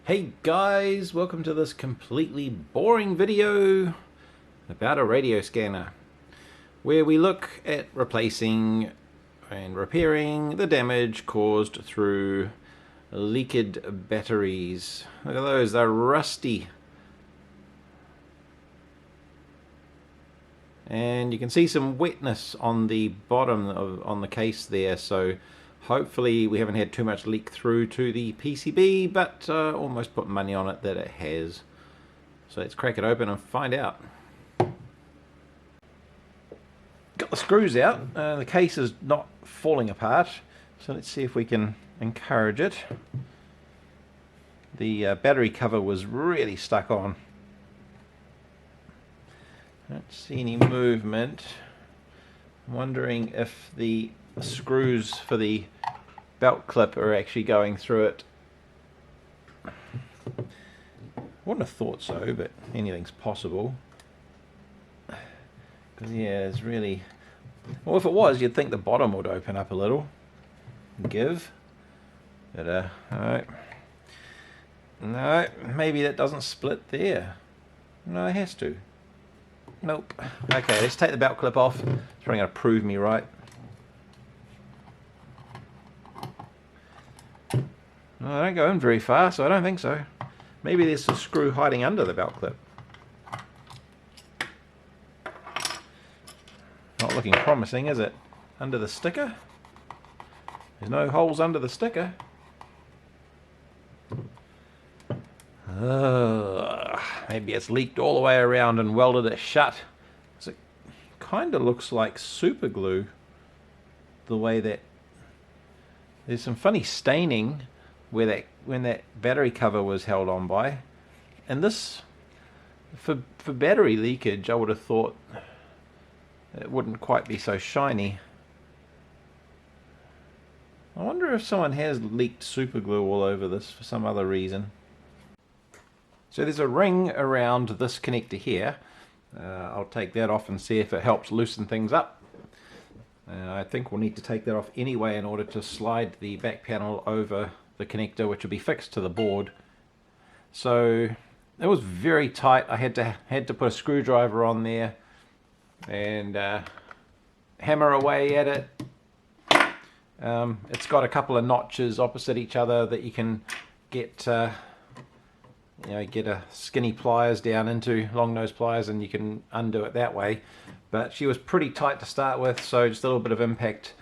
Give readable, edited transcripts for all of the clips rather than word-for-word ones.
Hey guys, welcome to this completely boring video about a radio scanner where we look at replacing and repairing the damage caused through leaked batteries. Look at those, they're rusty. And you can see some wetness on the bottom on the case there, so hopefully we haven't had too much leak through to the PCB, but almost put money on it that it has. So let's crack it open and find out. Got the screws out. The case is not falling apart, so let's see if we can encourage it. The battery cover was really stuck on. Don't see any movement. I'm wondering if the screws for the belt clip are actually going through it. Wouldn't have thought so, but anything's possible. Because yeah, it's really... Well, if it was, you'd think the bottom would open up a little and give. But no, maybe that doesn't split there. No, it has to. Nope. Okay, let's take the belt clip off. It's probably going to prove me right. No, I don't go in very far, so I don't think so. Maybe there's a screw hiding under the belt clip. Not looking promising, is it? Under the sticker? There's no holes under the sticker. Maybe it's leaked all the way around and welded it shut. So it kind of looks like super glue, the way that there's some funny staining where when that battery cover was held on by. And this, for battery leakage, I would have thought it wouldn't quite be so shiny. I wonder if someone has leaked super glue all over this for some other reason. So there's a ring around this connector here. I'll take that off and see if it helps loosen things up. I think we'll need to take that off anyway in order to slide the back panel over the connector, which will be fixed to the board. So it was very tight. I had to put a screwdriver on there and hammer away at it. It's got a couple of notches opposite each other that you can get get a skinny pliers down into, long nose pliers, and you can undo it that way. But she was pretty tight to start with, so just a little bit of impact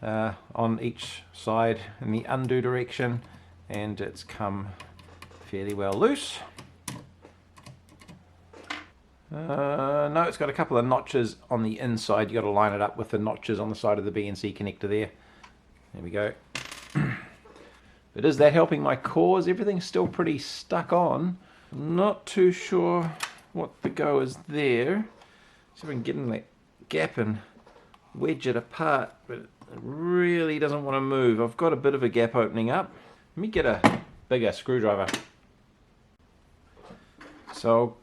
on each side in the undo direction, and it's come fairly well loose. No, it's got a couple of notches on the inside. You got to line it up with the notches on the side of the BNC connector there. There we go. But is that helping my cause? Everything's still pretty stuck on. I'm not too sure what the go is there. See if I can get in that gap and wedge it apart, but it really doesn't want to move. I've got a bit of a gap opening up. Let me get a bigger screwdriver. So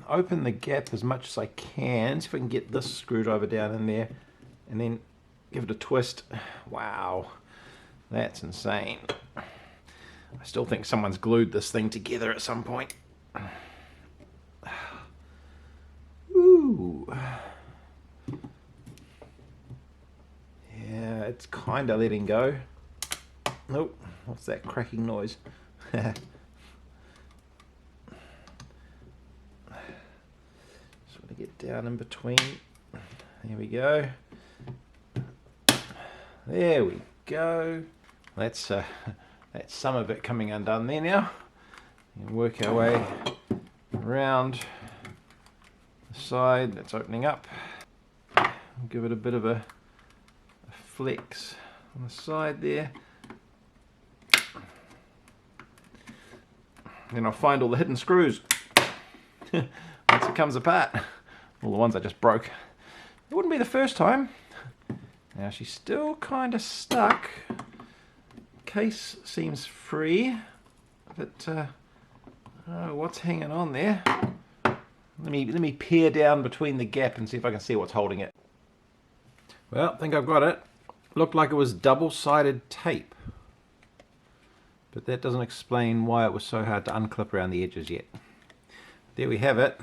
I'll open the gap as much as I can. See if I can get this screwdriver down in there and then give it a twist. Wow, that's insane. I still think someone's glued this thing together at some point. Ooh. Yeah, it's kind of letting go. Nope, what's that cracking noise? Just want to get down in between. There we go. There we go. That's some of it coming undone there now. And work our way around the side that's opening up. Give it a bit of a flex on the side there. Then I'll find all the hidden screws once it comes apart. All the ones I just broke. It wouldn't be the first time. Now she's still kind of stuck. Case seems free, but what's hanging on there? Let me peer down between the gap and see if I can see what's holding it. Well, I think I've got it. Looked like it was double-sided tape. But that doesn't explain why it was so hard to unclip around the edges yet. There we have it.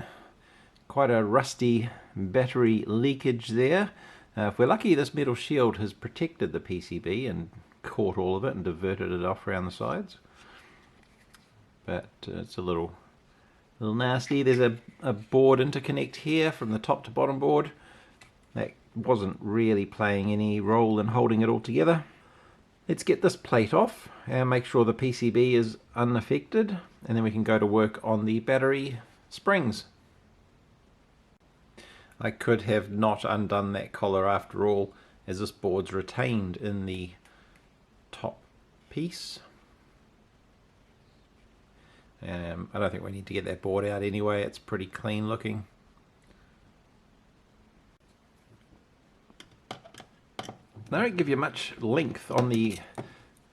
Quite a rusty battery leakage there. If we're lucky, this metal shield has protected the PCB and caught all of it and diverted it off around the sides. But it's a little nasty. There's a board interconnect here from the top to bottom board. That wasn't really playing any role in holding it all together. Let's get this plate off and make sure the PCB is unaffected, and then we can go to work on the battery springs. I could have not undone that collar after all, as this board's retained in the top piece. I don't think we need to get that board out anyway, it's pretty clean looking. They don't give you much length on the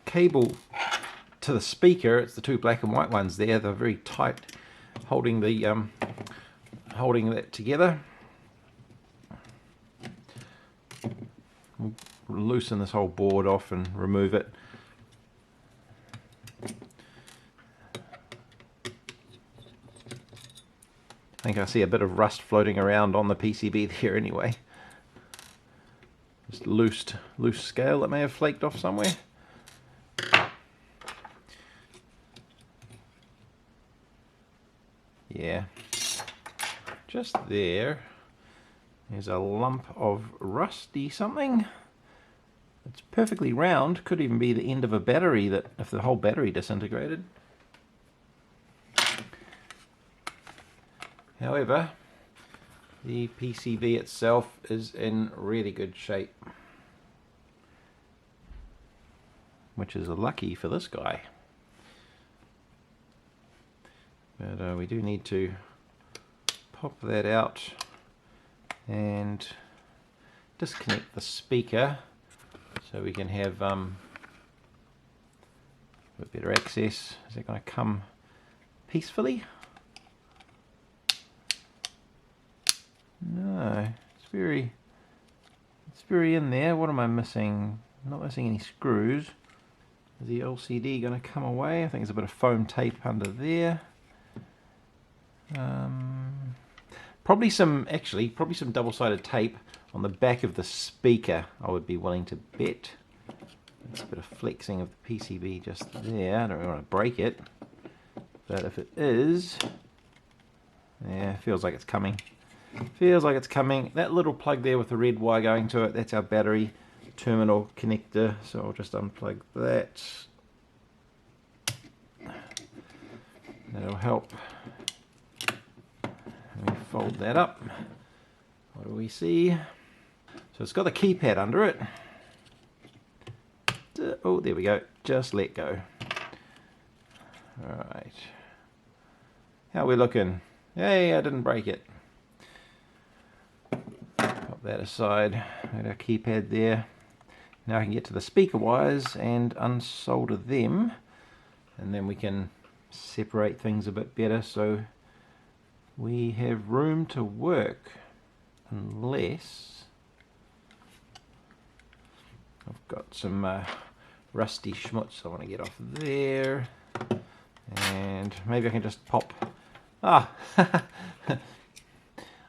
cable to the speaker. It's the two black and white ones there. They're very tight, holding the holding that together. We'll loosen this whole board off and remove it. I think I see a bit of rust floating around on the PCB there anyway. Just loose scale that may have flaked off somewhere. Yeah, just there. There's a lump of rusty something. It's perfectly round. Could even be the end of a battery, that if the whole battery disintegrated. However, the PCB itself is in really good shape, which is lucky for this guy. But we do need to pop that out and disconnect the speaker so we can have a bit better access. Is it going to come peacefully? No, it's very in there. What am I missing? I'm not missing any screws. Is the LCD going to come away? I think there's a bit of foam tape under there. Probably some double-sided tape on the back of the speaker, I would be willing to bet. There's a bit of flexing of the PCB just there. I don't really want to break it, but if it is, yeah, it feels like it's coming. Feels like it's coming. That little plug there with the red wire going to it, that's our battery terminal connector. So I'll just unplug that. That'll help. Let me fold that up. What do we see? So it's got the keypad under it. Oh, there we go. Just let go. Alright. How are we looking? Hey, I didn't break it. Pop that aside. Got our keypad there. Now I can get to the speaker wires and unsolder them, and then we can separate things a bit better so we have room to work, unless I've got some rusty schmutz I want to get off there, and maybe I can just pop.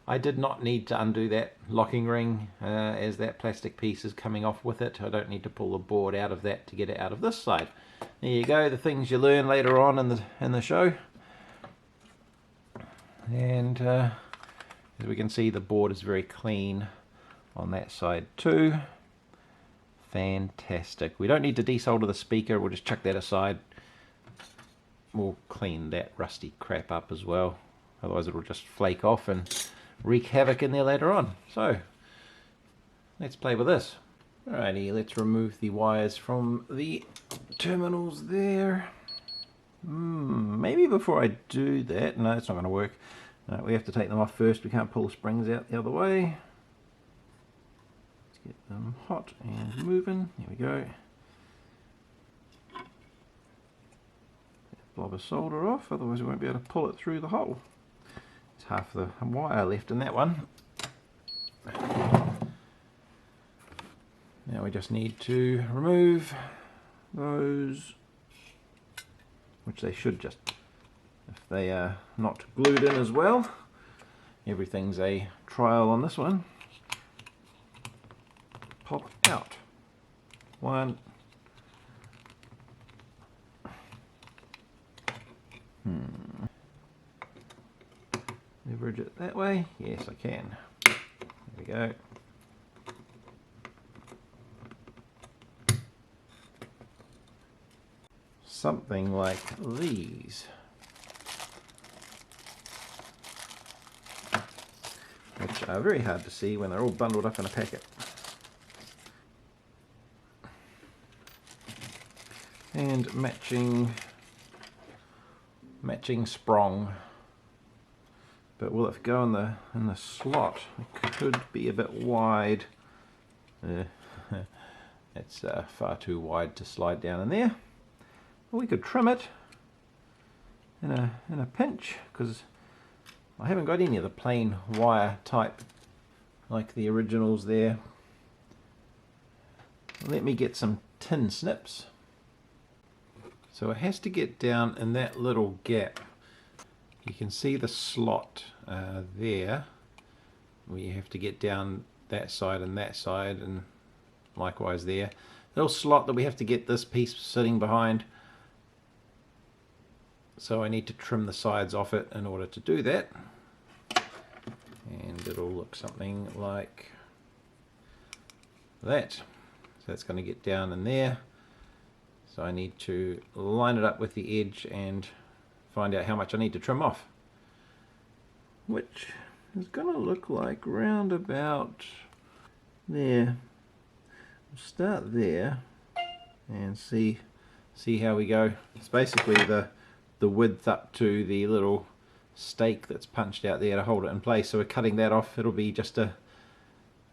I did not need to undo that locking ring, as that plastic piece is coming off with it. I don't need to pull the board out of that to get it out of this side. There you go, the things you learn later on in the show. And as we can see, the board is very clean on that side too. Fantastic. We don't need to desolder the speaker, we'll just chuck that aside. We'll clean that rusty crap up as well, otherwise it'll just flake off and wreak havoc in there later on. So let's play with this. Alrighty, let's remove the wires from the terminals there. Maybe before I do that, no, it's not going to work. We have to take them off first. We can't pull the springs out the other way. Let's get them hot and moving. Here we go. Blob of solder off, otherwise we won't be able to pull it through the hole. There's half the wire left in that one. Now we just need to remove those which they should just, if they are not glued in as well. Everything's a trial on this one. Pop out. One. Leverage it that way. Yes, I can. There we go. Something like these. Which are very hard to see when they're all bundled up in a packet. And matching sprong. But will it go in the slot? It could be a bit wide. It's far too wide to slide down in there. Well, we could trim it in a pinch, because I haven't got any of the plain wire type like the originals there. Let me get some tin snips. So it has to get down in that little gap. You can see the slot there. We have to get down that side, and likewise there. Little slot that we have to get this piece sitting behind. So I need to trim the sides off it in order to do that. And it'll look something like that. So that's going to get down in there. So I need to line it up with the edge and find out how much I need to trim off. Which is going to look like round about there. We'll start there and see how we go. It's basically the width up to the little stake that's punched out there to hold it in place. So we're cutting that off. It'll be just a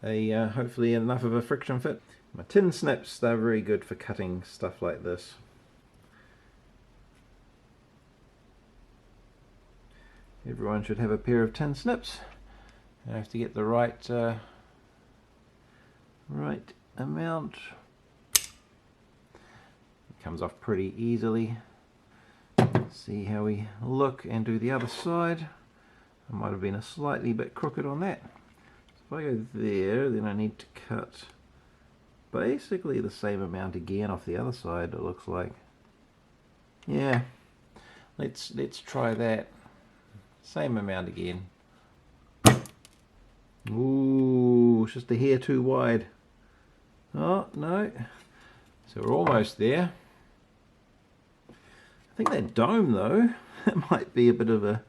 hopefully enough of a friction fit. My tin snips, they're very good for cutting stuff like this. Everyone should have a pair of tin snips. I have to get the right amount. It comes off pretty easily. See how we look and do the other side. I might have been a slightly bit crooked on that. So if I go there, then I need to cut basically the same amount again off the other side, it looks like. Yeah, let's try that. Same amount again. Ooh, it's just a hair too wide. Oh, no. So we're almost there. I think that dome though, it might be a bit of a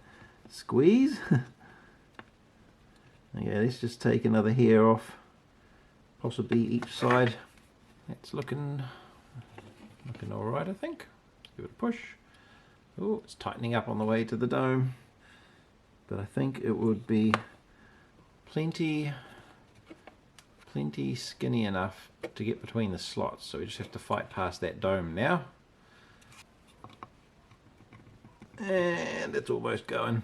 squeeze. Okay, let's just take another hair off, possibly each side. It's looking alright, I think. Let's give it a push. Oh, it's tightening up on the way to the dome. But I think it would be plenty skinny enough to get between the slots. So we just have to fight past that dome now. And it's almost going.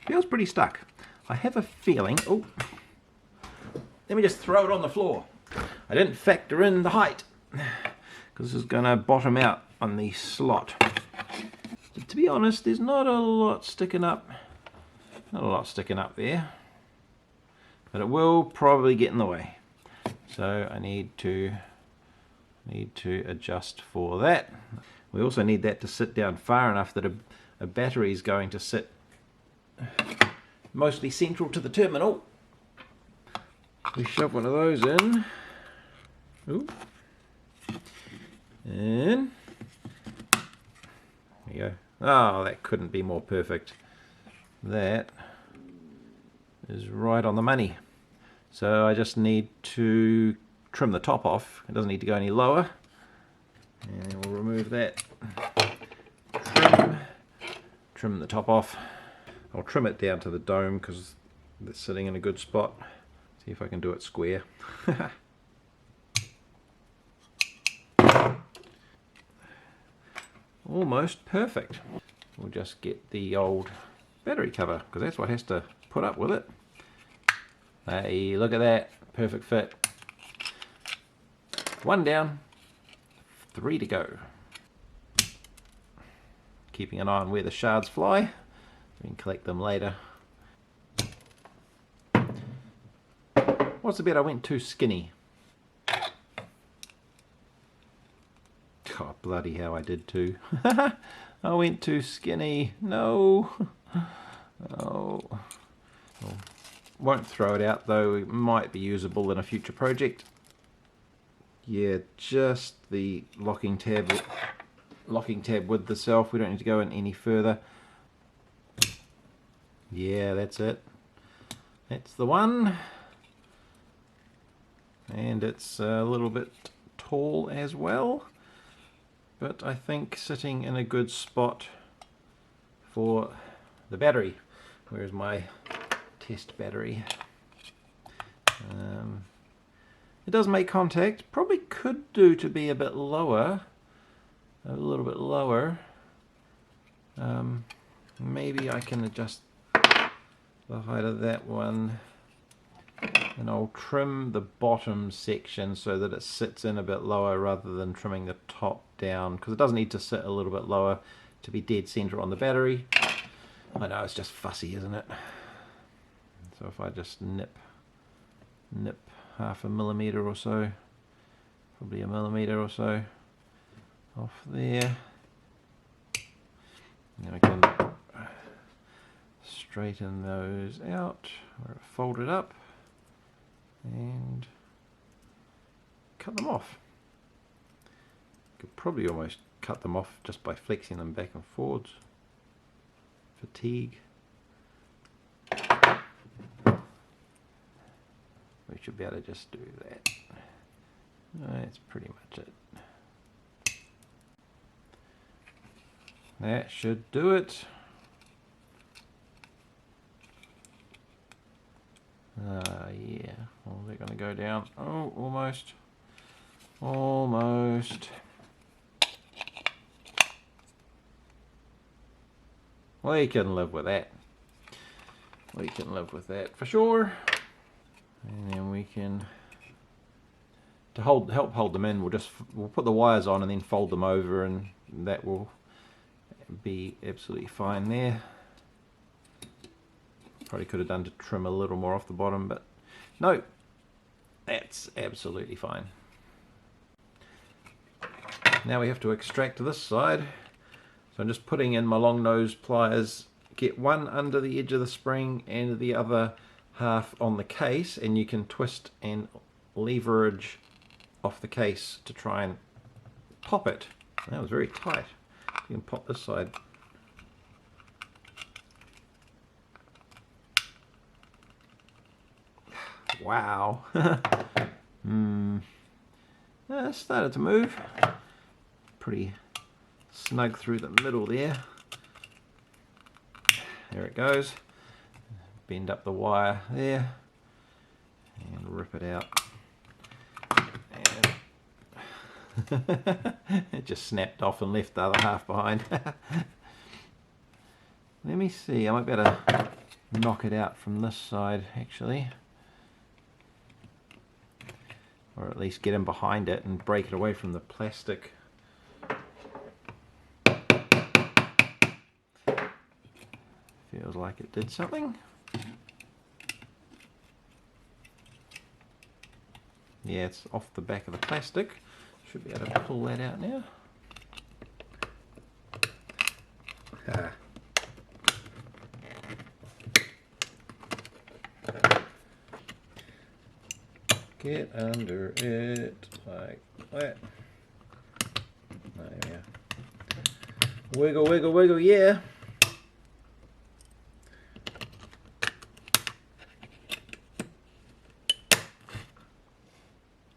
Feels pretty stuck. I have a feeling, oh, let me just throw it on the floor. I didn't factor in the height because this is going to bottom out on the slot. To be honest, there's not a lot sticking up. Not a lot sticking up there. But it will probably get in the way. So I need to adjust for that. We also need that to sit down far enough that a battery is going to sit mostly central to the terminal. We shove one of those in. Ooh. And there you go. Oh, that couldn't be more perfect. That is right on the money. So I just need to trim the top off. It doesn't need to go any lower. And we'll remove that. Trim the top off. I'll trim it down to the dome because it's sitting in a good spot. See if I can do it square. Almost perfect. We'll just get the old battery cover because that's what has to put up with it. Hey, look at that. Perfect fit. 1 down, 3 to go. Keeping an eye on where the shards fly. We can collect them later. What's the bet? I went too skinny. Oh, bloody hell, I did too. I went too skinny. No. Oh. Well, won't throw it out though. It might be usable in a future project. Yeah, just the locking tab with the self. We don't need to go in any further. Yeah, that's it. That's the one. And it's a little bit tall as well, but I think sitting in a good spot for the battery. Where's my test battery? It does make contact. Probably could do to be a bit lower, a little bit lower. Maybe I can adjust the height of that one, and I'll trim the bottom section so that it sits in a bit lower rather than trimming the top down, because it does need to sit a little bit lower to be dead center on the battery. I know, it's just fussy, isn't it? So if I just nip 0.5 millimeter or so, probably 1 millimeter or so off there. Now I can straighten those out where it folded up and cut them off. Could probably almost cut them off just by flexing them back and forwards. Fatigue. We should be able to just do that. That's pretty much it. That should do it. Yeah, well, they're going to go down. Oh, almost. Almost. We can live with that. We can live with that for sure. And then we can, to help hold them in, we'll put the wires on and then fold them over, and that will be absolutely fine there. Probably could have done to trim a little more off the bottom, but no, that's absolutely fine. Now we have to extract this side. So I'm just putting in my long nose pliers, get one under the edge of the spring and the other half on the case, and you can twist and leverage off the case to try and pop it. That was very tight. You can pop this side. Wow. It started to move. Pretty snug through the middle there. There it goes. Bend up the wire there and rip it out. And it just snapped off and left the other half behind. Let me see, I might be able to knock it out from this side actually. Or at least get in behind it and break it away from the plastic. Feels like it did something. Yeah, it's off the back of the plastic. Should be able to pull that out now. Get under it like that. There we go. Wiggle, wiggle, wiggle, yeah.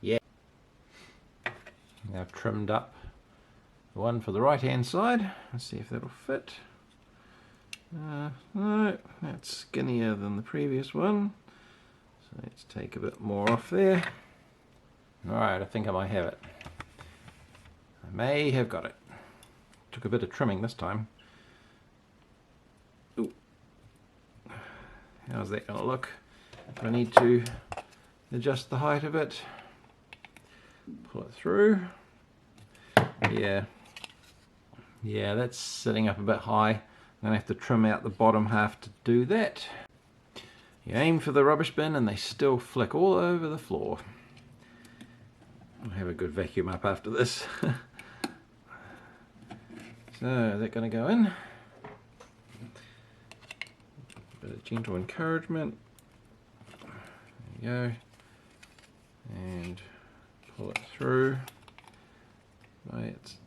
Yeah. Now I've trimmed up the one for the right hand side. Let's see if that'll fit. No, that's skinnier than the previous one. So let's take a bit more off there. Alright, I think I might have it. I may have got it. Took a bit of trimming this time. Ooh. How's that going to look? I need to adjust the height of it. pull it through. Yeah, that's sitting up a bit high. I'm going to have to trim out the bottom half to do that. You aim for the rubbish bin and they still flick all over the floor. I'll have a good vacuum up after this. So, is that going to go in? A bit of gentle encouragement. There you go. And pull it through. Right, its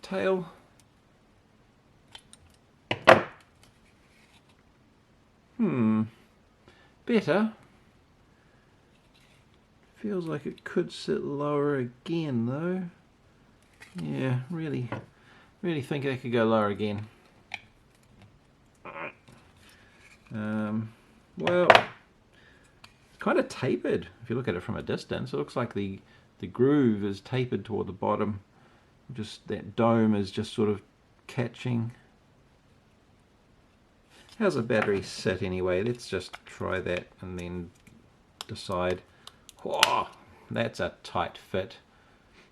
tail. Better. Feels like it could sit lower again though. Yeah, really think I could go lower again. Well, it's kind of tapered. If you look at it from a distance, it looks like the groove is tapered toward the bottom. Just that dome is just sort of catching. How's the battery sit anyway? Let's just try that and then decide. Whoa, that's a tight fit.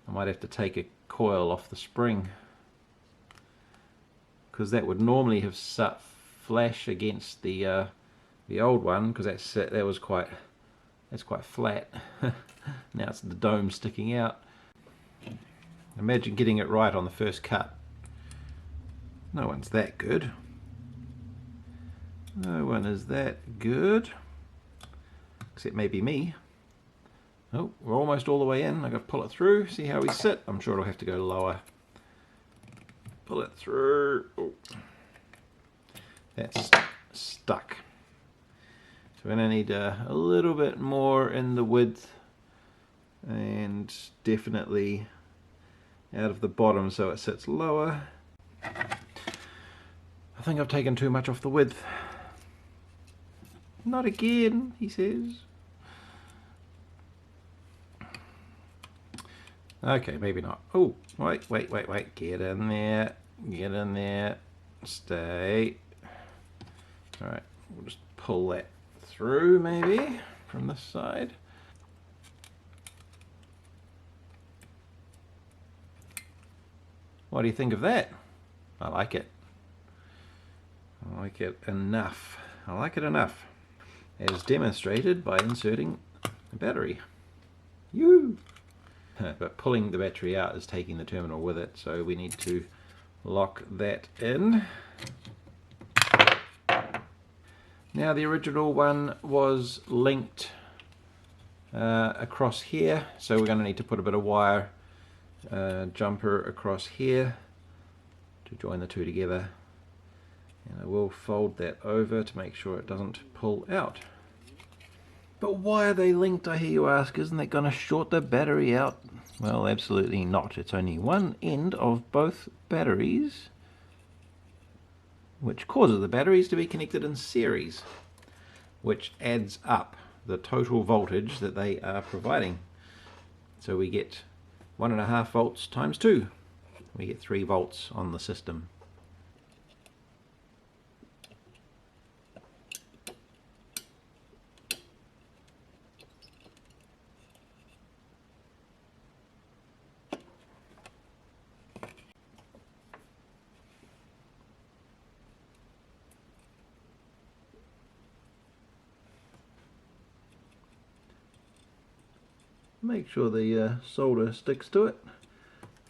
I might have to take a coil off the spring, because that would normally have sat flush against the old one, because that's quite flat. Now it's the dome sticking out. Imagine getting it right on the first cut. No one's that good. No one is that good, except maybe me. Oh, we're almost all the way in. I've got to pull it through, see how we sit. I'm sure it'll have to go lower. Pull it through. Oh. That's stuck. So we're going to need a little bit more in the width, and definitely out of the bottom so it sits lower. I think I've taken too much off the width. Not again, he says. Okay, maybe not. Oh, wait. Get in there. Get in there. Stay. Alright, we'll just pull that through maybe from this side. What do you think of that? I like it. I like it enough. I like it enough. As demonstrated by inserting a battery. But pulling the battery out is taking the terminal with it, so we need to lock that in. Now the original one was linked across here, so we're going to need to put a bit of wire jumper across here to join the two together. And I will fold that over to make sure it doesn't pull out. But why are they linked, I hear you ask? Isn't that going to short the battery out? Well, absolutely not. It's only one end of both batteries, which causes the batteries to be connected in series, which adds up the total voltage that they are providing. So we get 1.5 volts times 2. We get 3 volts on the system. Make sure the solder sticks to it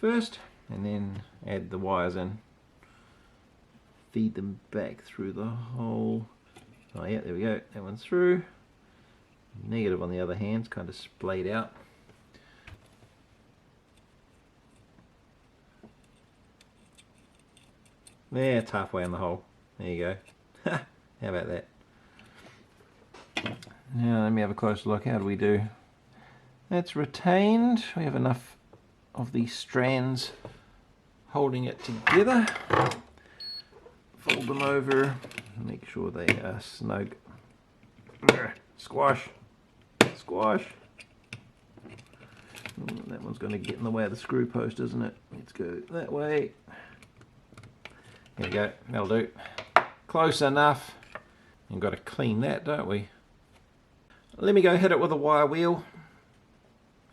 first, and then add the wires in. Feed them back through the hole. Oh yeah, there we go. That one's through. Negative on the other hand, it's kind of splayed out. There, it's halfway in the hole. There you go. How about that? Now let me have a closer look. How do we do? That's retained. We have enough of these strands holding it together. Fold them over, make sure they are snug. Squash, squash. That one's going to get in the way of the screw post, isn't it? Let's go that way. There we go, that'll do. Close enough. You've got to clean that, don't we? Let me go hit it with a wire wheel.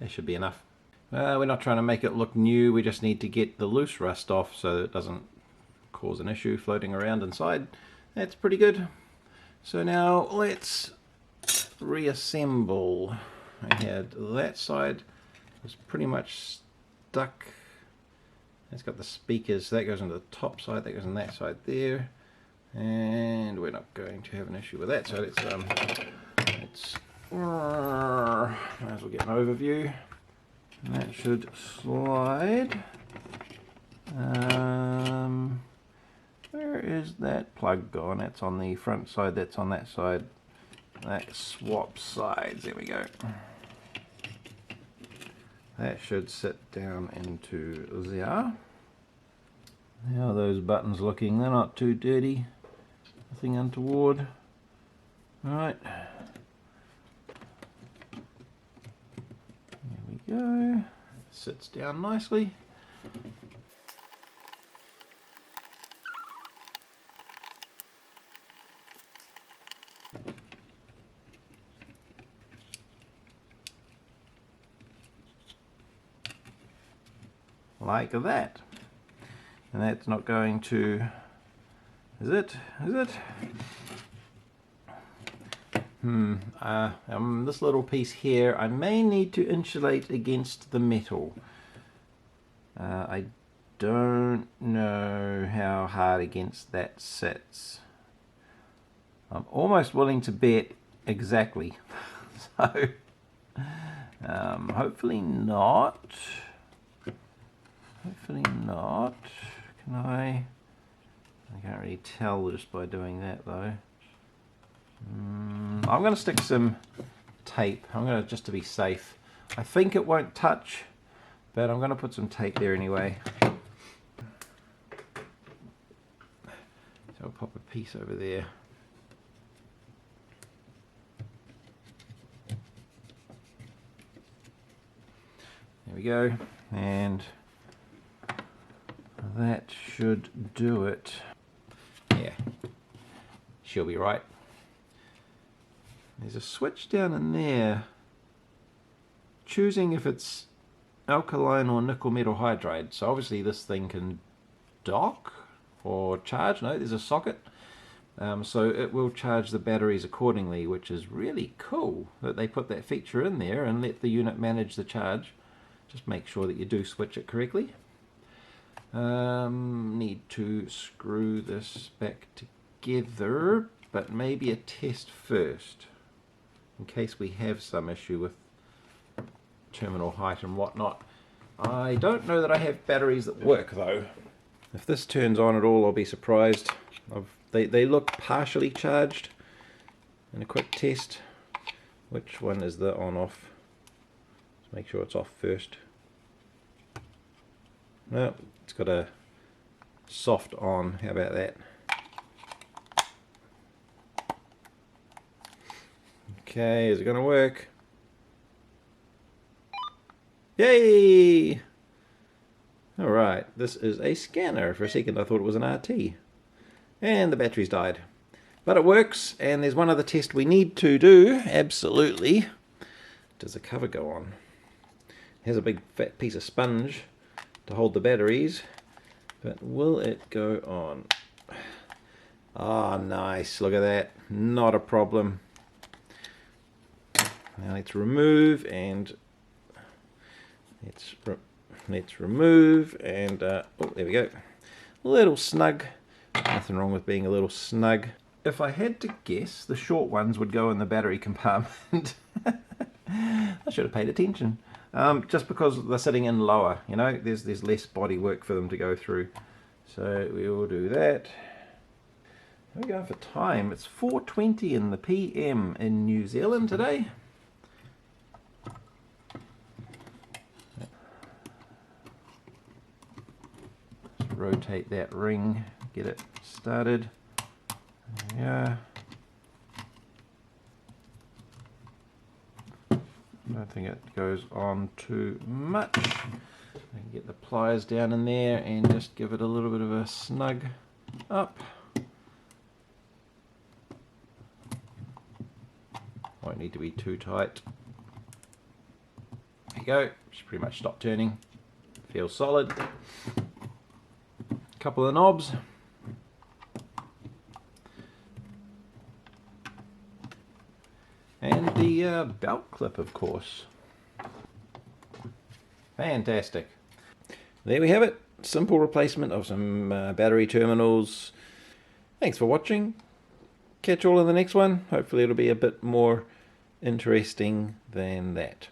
That should be enough. We're not trying to make it look new, we just need to get the loose rust off so that it doesn't cause an issue floating around inside. That's pretty good. So now let's reassemble. I had that side was pretty much stuck. It's got the speakers, so that goes into the top side, that goes on that side there, and we're not going to have an issue with that. So let's might as well get an overview. And that should slide. Where is that plug gone? That's on the front side, that's on that side. That swaps sides, there we go. That should sit down into there. How are those buttons looking? They're not too dirty. Nothing untoward. Alright. There we go. Sits down nicely. Like that. And that's not going to, is it? This little piece here, I may need to insulate against the metal. I don't know how hard against that sits. I'm almost willing to bet exactly. So, hopefully not. Hopefully not. Can I can't really tell just by doing that though. I'm going to stick some tape. I'm going to, just to be safe. I think it won't touch, but I'm going to put some tape there anyway. So I'll pop a piece over there. There we go, and that should do it. Yeah, she'll be right. There's a switch down in there choosing if it's alkaline or nickel metal hydride. So obviously this thing can dock or charge. No, there's a socket. So it will charge the batteries accordingly, which is really cool that they put that feature in there and let the unit manage the charge. Just make sure that you do switch it correctly. Need to screw this back together, but maybe a test first in case we have some issue with terminal height and whatnot. I don't know that I have batteries that work though. If this turns on at all, I'll be surprised. They look partially charged in a quick test. Which one is the on off? Let's make sure it's off first. No, it's got a soft on. How about that? Okay, is it going to work? Yay! Alright, this is a scanner. For a second I thought it was an RT. And the battery's died. But it works, and there's one other test we need to do. Absolutely. Does the cover go on? It has a big fat piece of sponge to hold the batteries, but will it go on? Ah, nice. Look at that. Not a problem. Now let's remove and let's remove and oh, there we go. A little snug. Nothing wrong with being a little snug. If I had to guess, the short ones would go in the battery compartment. I should have paid attention. Just because they're sitting in lower, you know, there's less body work for them to go through. So we will do that. How are we going for time? It's 4:20 in the PM in New Zealand today. Let's rotate that ring, get it started. Yeah. I don't think it goes on too much. I can get the pliers down in there and just give it a little bit of a snug up. Won't need to be too tight. There you go, just pretty much stop turning. Feels solid. Couple of knobs. And the belt clip, of course. Fantastic. There we have it. Simple replacement of some battery terminals. Thanks for watching. Catch you all in the next one. Hopefully it'll be a bit more interesting than that.